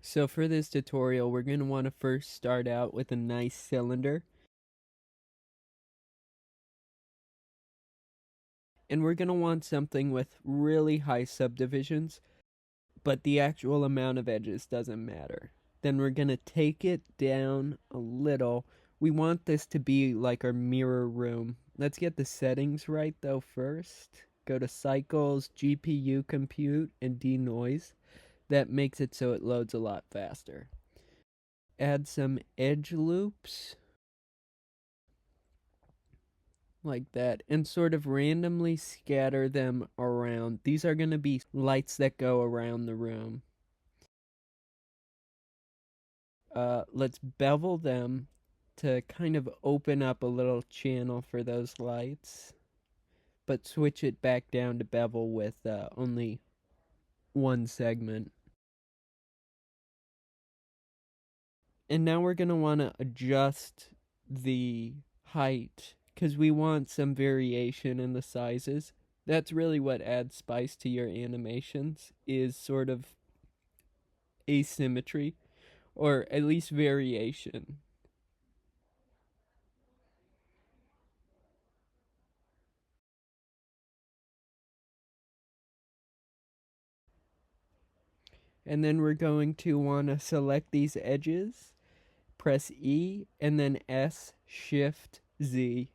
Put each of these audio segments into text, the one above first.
So for this tutorial, we're going to want to first start out with a nice cylinder. And we're going to want something with really high subdivisions, but the actual amount of edges doesn't matter. Then we're going to take it down a little. We want this to be like our mirror room. Let's get the settings right though first. Go to Cycles, GPU Compute, and Denoise. That makes it so it loads a lot faster. Add some edge loops like that and sort of randomly scatter them around. These are going to be lights that go around the room. Let's bevel them to kind of open up a little channel for those lights, but switch it back down to bevel with only one segment. And now we're going to want to adjust the height because we want some variation in the sizes. That's really what adds spice to your animations, is sort of asymmetry, or at least variation. And then we're going to want to select these edges, press E, and then S, Shift, Z.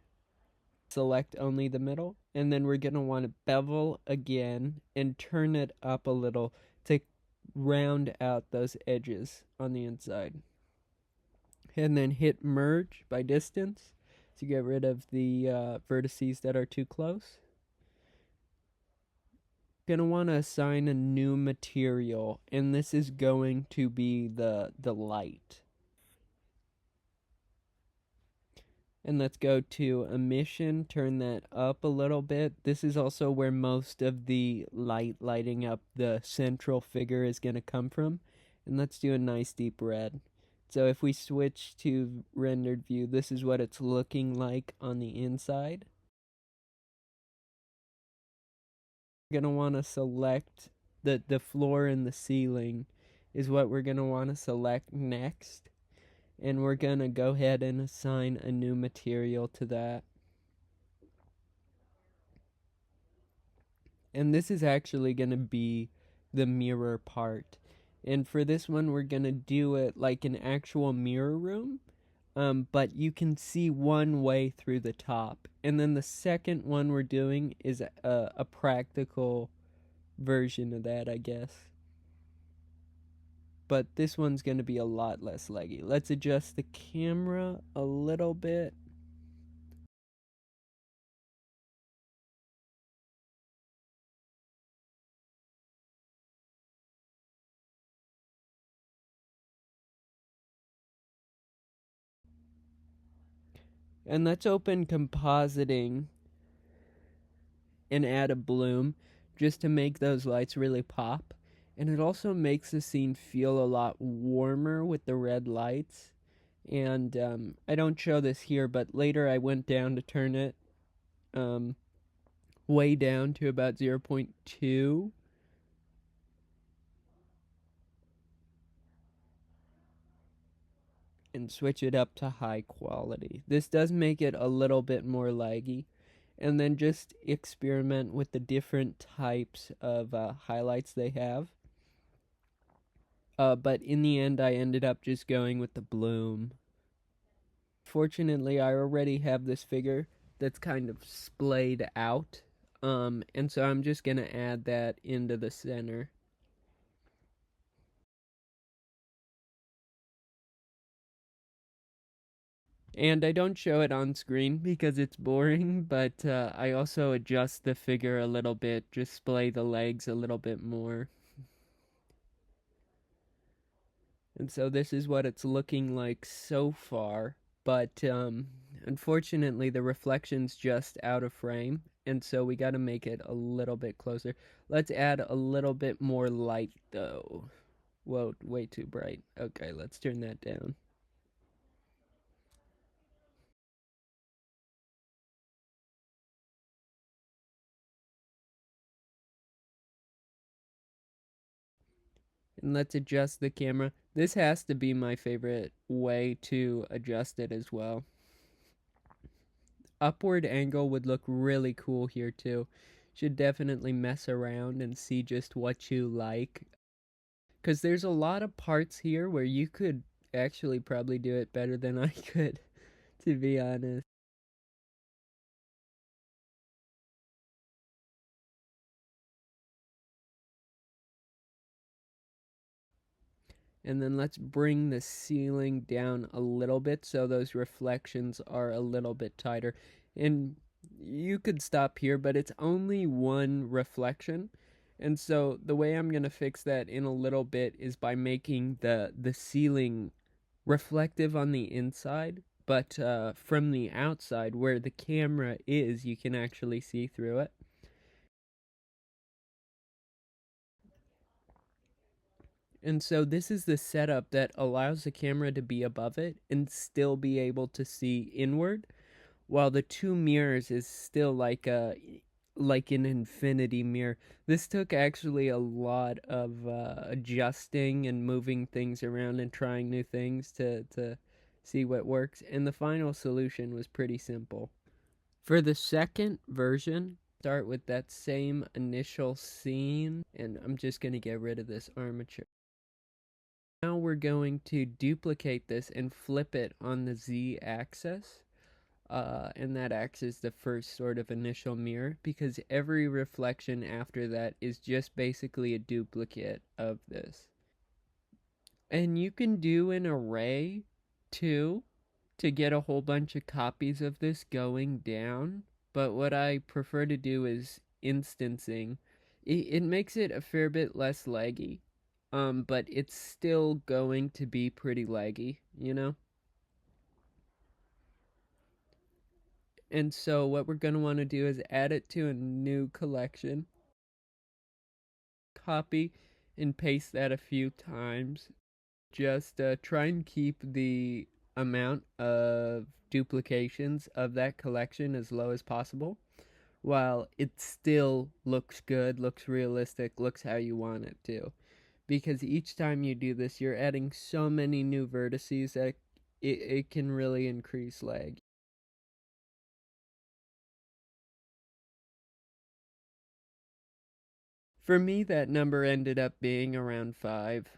Select only the middle, and then we're going to want to bevel again and turn it up a little to round out those edges on the inside. And then hit merge by distance to get rid of the vertices that are too close. Gonna want to assign a new material, and this is going to be the light. And let's go to emission, turn that up a little bit. This is also where most of the light lighting up the central figure is going to come from. And let's do a nice deep red. So if we switch to rendered view, this is what it's looking like on the inside. We're going to want to select the floor and the ceiling is what we're going to want to select next. And we're going to go ahead and assign a new material to that. And this is actually going to be the mirror part. And for this one, we're going to do it like an actual mirror room. But you can see one way through the top. And then the second one we're doing is a practical version of that, I guess. But this one's going to be a lot less laggy. Let's adjust the camera a little bit. And let's open compositing and add a bloom just to make those lights really pop. And it also makes the scene feel a lot warmer with the red lights. And I don't show this here, but later I went down to turn it way down to about 0.2. And switch it up to high quality. This does make it a little bit more laggy. And then just experiment with the different types of highlights they have. But in the end, I ended up just going with the bloom. Fortunately, I already have this figure that's kind of splayed out. And so I'm just going to add that into the center. And I don't show it on screen because it's boring, but I also adjust the figure a little bit, just splay the legs a little bit more. And so this is what it's looking like so far, but unfortunately the reflection's just out of frame, and so we gotta make it a little bit closer. Let's add a little bit more light though. Whoa, way too bright. Okay, let's turn that down. And let's adjust the camera. This has to be my favorite way to adjust it as well. Upward angle would look really cool here too. Should definitely mess around and see just what you like. Because there's a lot of parts here where you could actually probably do it better than I could, to be honest. And then let's bring the ceiling down a little bit so those reflections are a little bit tighter. And you could stop here, but it's only one reflection. And so the way I'm going to fix that in a little bit is by making the ceiling reflective on the inside, but from the outside where the camera is, you can actually see through it. And so this is the setup that allows the camera to be above it and still be able to see inward, while the two mirrors is still like an infinity mirror. This took actually a lot of adjusting and moving things around and trying new things to see what works, and the final solution was pretty simple. For the second version, start with that same initial scene, and I'm just going to get rid of this armature. Now we're going to duplicate this and flip it on the z-axis. And that acts as the first sort of initial mirror, because every reflection after that is just basically a duplicate of this. And you can do an array too to get a whole bunch of copies of this going down, but what I prefer to do is instancing. It makes it a fair bit less laggy, but it's still going to be pretty laggy, you know? And so what we're going to want to do is add it to a new collection, copy and paste that a few times. Just try and keep the amount of duplications of that collection as low as possible, while it still looks good, looks realistic, looks how you want it to. Because each time you do this, you're adding so many new vertices that it can really increase lag. For me, that number ended up being around 5.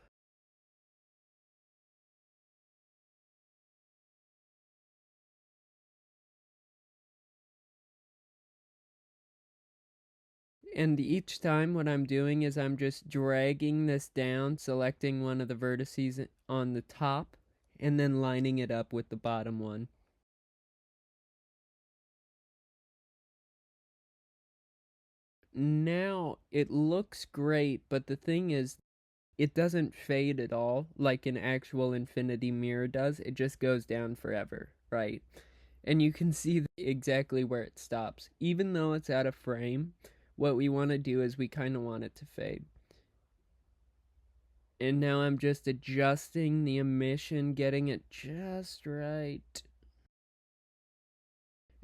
And each time what I'm doing is I'm just dragging this down, selecting one of the vertices on the top, and then lining it up with the bottom one. Now it looks great, but the thing is, it doesn't fade at all like an actual infinity mirror does. It just goes down forever, right? And you can see exactly where it stops. Even though it's out of frame, what we want to do is we kind of want it to fade. And now I'm just adjusting the emission, getting it just right.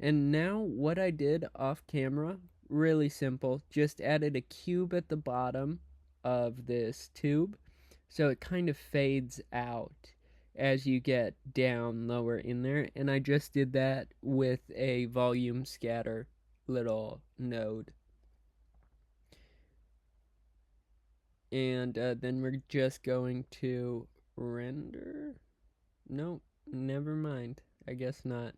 And now what I did off camera, really simple, just added a cube at the bottom of this tube, so it kind of fades out as you get down lower in there. And I just did that with a volume scatter little node. And then we're just going to render. Nope, never mind. I guess not.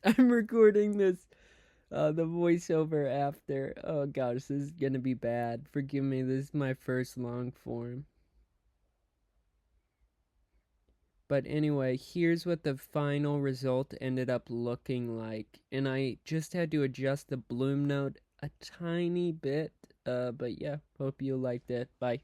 I'm recording this, the voiceover after. Oh gosh, this is gonna be bad. Forgive me, this is my first long form. But anyway, here's what the final result ended up looking like. And I just had to adjust the bloom node a tiny bit. But yeah, hope you liked it. Bye.